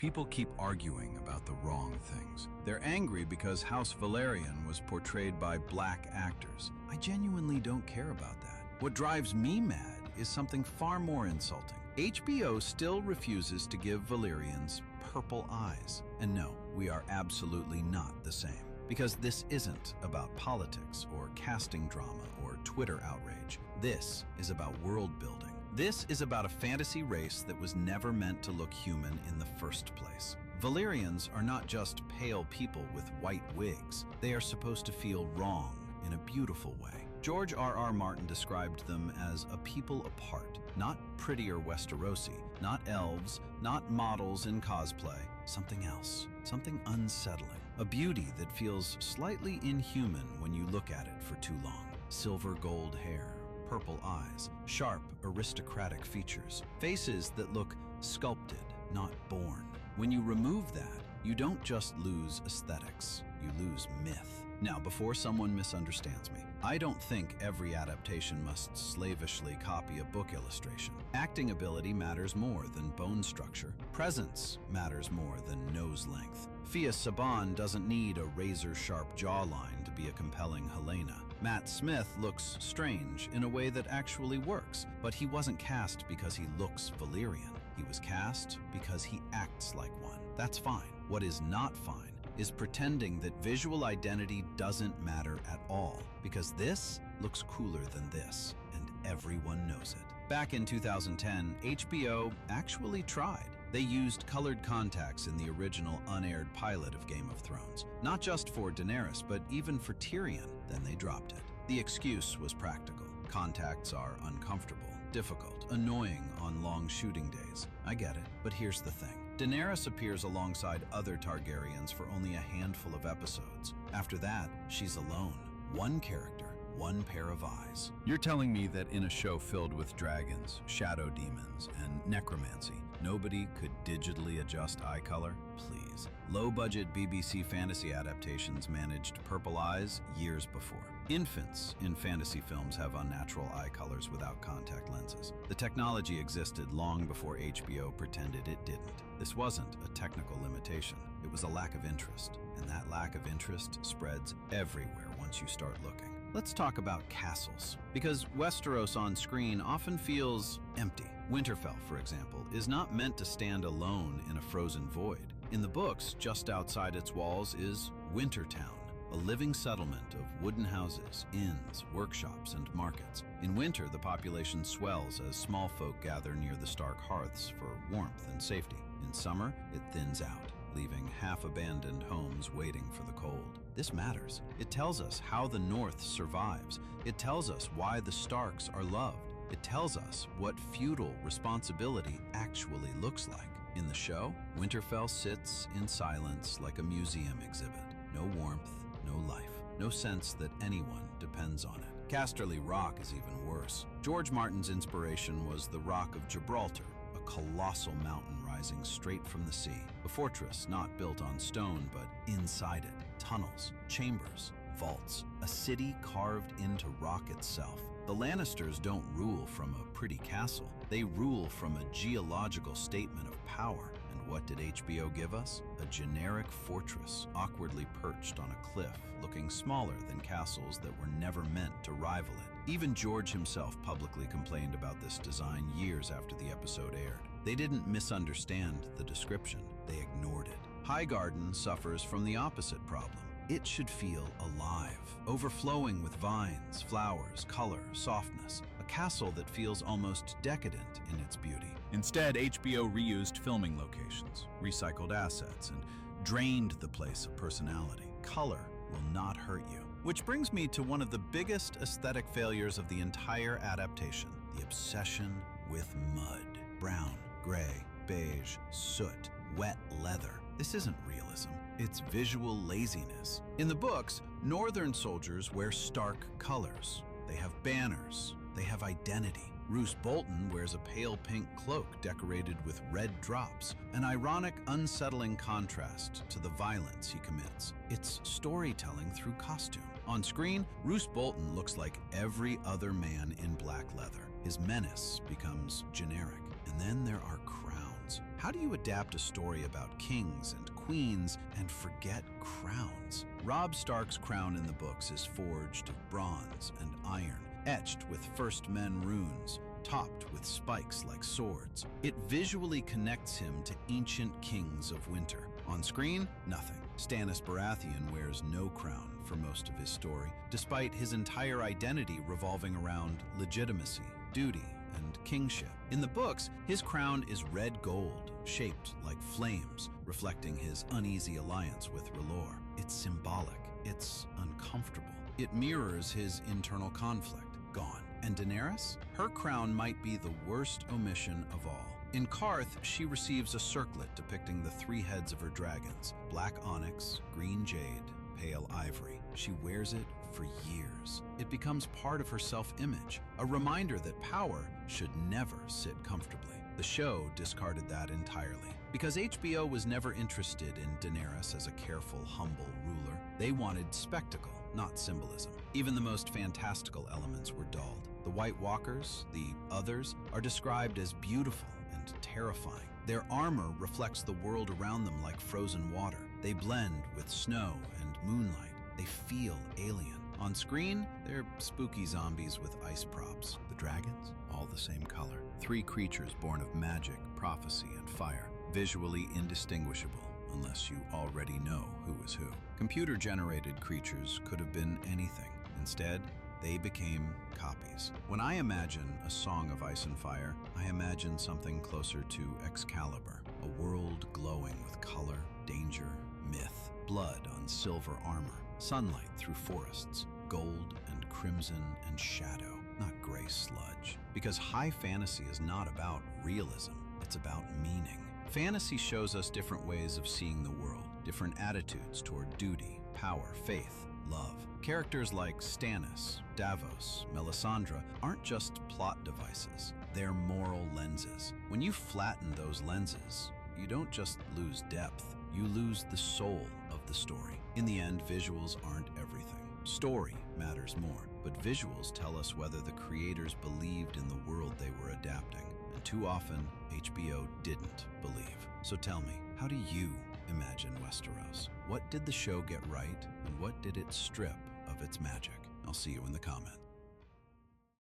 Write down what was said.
People keep arguing about the wrong things. They're angry because House Valyrian was portrayed by black actors. I genuinely don't care about that. What drives me mad is something far more insulting. HBO still refuses to give Valyrians purple eyes. And no, we are absolutely not the same. Because this isn't about politics or casting drama or Twitter outrage. This is about world building. This is about a fantasy race that was never meant to look human in the first place. Valyrians are not just pale people with white wigs. They are supposed to feel wrong in a beautiful way. George R.R. Martin described them as a people apart, not prettier Westerosi, not elves, not models in cosplay, something else, something unsettling, a beauty that feels slightly inhuman when you look at it for too long. Silver gold hair, purple eyes, sharp aristocratic features, faces that look sculpted, not born. When you remove that, you don't just lose aesthetics, you lose myth. Now, before someone misunderstands me, I don't think every adaptation must slavishly copy a book illustration. Acting ability matters more than bone structure. Presence matters more than nose length. Fia Saban doesn't need a razor-sharp jawline to be a compelling Helena. Matt Smith looks strange in a way that actually works, but he wasn't cast because he looks Valyrian. He was cast because he acts like one. That's fine. What is not fine is pretending that visual identity doesn't matter at all, because this looks cooler than this, and everyone knows it. Back in 2010, HBO actually tried. They used colored contacts in the original unaired pilot of Game of Thrones, not just for Daenerys, but even for Tyrion. Then they dropped it. The excuse was practical. Contacts are uncomfortable, difficult, annoying on long shooting days. I get it, but here's the thing. Daenerys appears alongside other Targaryens for only a handful of episodes. After that, she's alone. One character, one pair of eyes. You're telling me that in a show filled with dragons, shadow demons, and necromancy, nobody could digitally adjust eye color? Please. Low-budget BBC fantasy adaptations managed purple eyes years before. Infants in fantasy films have unnatural eye colors without contact lenses. The technology existed long before HBO pretended it didn't. This wasn't a technical limitation. It was a lack of interest. And that lack of interest spreads everywhere once you start looking. Let's talk about castles, because Westeros on screen often feels empty. Winterfell, for example, is not meant to stand alone in a frozen void. In the books, just outside its walls is Wintertown, a living settlement of wooden houses, inns, workshops, and markets. In winter, the population swells as small folk gather near the stark hearths for warmth and safety. In summer, it thins out, leaving half-abandoned homes waiting for the cold. This matters. It tells us how the North survives. It tells us why the Starks are loved. It tells us what feudal responsibility actually looks like. In the show, Winterfell sits in silence like a museum exhibit. No warmth, no life, no sense that anyone depends on it. Casterly Rock is even worse. George Martin's inspiration was the Rock of Gibraltar, a colossal mountain rising straight from the sea. A fortress not built on stone, but inside it, tunnels, chambers, vaults, a city carved into rock itself. The Lannisters don't rule from a pretty castle. They rule from a geological statement of power. And what did HBO give us? A generic fortress, awkwardly perched on a cliff, looking smaller than castles that were never meant to rival it. Even George himself publicly complained about this design years after the episode aired. They didn't misunderstand the description, they ignored it. Highgarden suffers from the opposite problem. It should feel alive, overflowing with vines, flowers, color, softness, a castle that feels almost decadent in its beauty. Instead, HBO reused filming locations, recycled assets, and drained the place of personality. Color will not hurt you. Which brings me to one of the biggest aesthetic failures of the entire adaptation, the obsession with mud. Brown, gray, beige, soot, wet leather. This isn't realism, it's visual laziness. In the books, Northern soldiers wear stark colors. They have banners, they have identity. Roose Bolton wears a pale pink cloak decorated with red drops, an ironic, unsettling contrast to the violence he commits. It's storytelling through costume. On screen, Roose Bolton looks like every other man in black leather. His menace becomes generic. And then there are crowns. How do you adapt a story about kings and queens and forget crowns? Robb Stark's crown in the books is forged of bronze and iron, etched with First Men runes, topped with spikes like swords. It visually connects him to ancient kings of winter. On screen, nothing. Stannis Baratheon wears no crown for most of his story, despite his entire identity revolving around legitimacy, duty, and kingship. In the books, his crown is red gold, shaped like flames, reflecting his uneasy alliance with R'hllor. It's symbolic. It's uncomfortable. It mirrors his internal conflict. Gone. And Daenerys? Her crown might be the worst omission of all. In Qarth, she receives a circlet depicting the 3 heads of her dragons: black onyx, green jade, pale ivory. She wears it for years. It becomes part of her self-image, a reminder that power should never sit comfortably. The show discarded that entirely, because HBO was never interested in Daenerys as a careful, humble ruler. They wanted spectacle, not symbolism. Even the most fantastical elements were dulled. The White Walkers, the Others, are described as beautiful and terrifying. Their armor reflects the world around them like frozen water. They blend with snow and moonlight. They feel alien. On screen, they're spooky zombies with ice props. The dragons, all the same color. 3 creatures born of magic, prophecy, and fire. Visually indistinguishable, unless you already know who is who. Computer-generated creatures could have been anything. Instead, they became copies. When I imagine A Song of Ice and Fire, I imagine something closer to Excalibur, a world glowing with color, danger, myth, blood on silver armor, sunlight through forests, gold and crimson and shadow, not gray sludge. Because high fantasy is not about realism, it's about meaning. Fantasy shows us different ways of seeing the world, different attitudes toward duty, power, faith, love. Characters like Stannis, Davos, Melisandre aren't just plot devices, they're moral lenses. When you flatten those lenses, you don't just lose depth, you lose the soul of the story. In the end, visuals aren't everything. Story matters more, but visuals tell us whether the creators believed in the world they were adapting. And too often, HBO didn't believe. So tell me, how do you imagine Westeros? What did the show get right, and what did it strip of its magic? I'll see you in the comments.